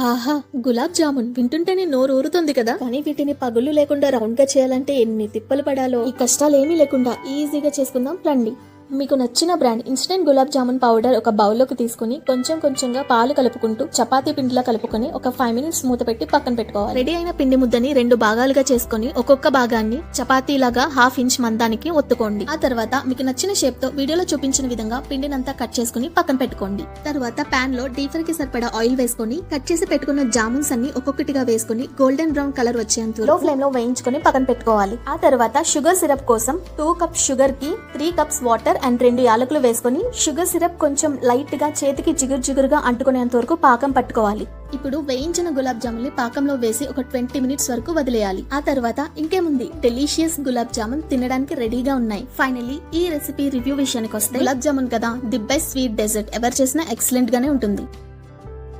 ఆహా, గులాబ్ జామున్ వింటుంటేనే నోరు ఊరుతుంది కదా. కానీ వీటిని పగుళ్ళు లేకుండా రౌండ్ గా చేయాలంటే ఎన్ని తిప్పలు పడాలో. ఈ కష్టాలేమీ లేకుండా ఈజీగా చేసుకుందాం రండి. మీకు నచ్చిన brand instant gulab jamun powder ఒక బౌల్లోకి తీసుకుని కొంచెం కొంచెంగా పాలు కలుపుకుంటూ చపాతీ పిండిలా కలుపుకొని ఒక 5 minutes మూత పెట్టి పక్కన పెట్టుకోవాలి. రెడీ అయిన పిండి ముద్దని 2 భాగాలుగా చేసుకుని ఒక్కొక్క భాగాన్ని చపాతీలాగా 1/2 inch మందానికి ఒత్తుకోండి. ఆ తర్వాత మీకు నచ్చిన షేప్ తో వీడియోలో చూపించిన విధంగా పిండినంతా కట్ చేసుకుని పక్కన పెట్టుకోండి. తర్వాత పాన్ లో డీప్ ఫ్రై కి సరిపడా ఆయిల్ వేసుకొని కట్ చేసి పెట్టుకున్న జామున్స్ అన్ని ఒక్కొక్కటిగా వేసుకుని గోల్డెన్ బ్రౌన్ కలర్ వచ్చేంత లో ఫ్లేమ్ లో వేయించుకొని పక్కన పెట్టుకోవాలి. ఆ తర్వాత షుగర్ సిరప్ కోసం 2 cups షుగర్ కి 3 cups వాటర్ అండ్ 2 యాలకులు వేసుకొని షుగర్ సిరప్ కొంచెం లైట్ గా చేతికి జిగురుగా అంటుకునేంత వరకు పాకం పట్టుకోవాలి. ఇప్పుడు వేయించిన గులాబ్ జామున్ ని పాకంలో వేసి ఒక 20 minutes వరకు వదిలేయాలి. ఆ తర్వాత ఇంకేముంది, డెలీషియస్ గులాబ్ జామున్ తినడానికి రెడీగా ఉన్నాయి. ఫైనలీ ఈ రెసిపీ రివ్యూ విషయానికి వస్తే గులాబ్ జామున్ కదా, ది బెస్ట్ స్వీట్ డెజర్ట్ ఎవరు చేసినా ఎక్సలెంట్ గానే ఉంటుంది.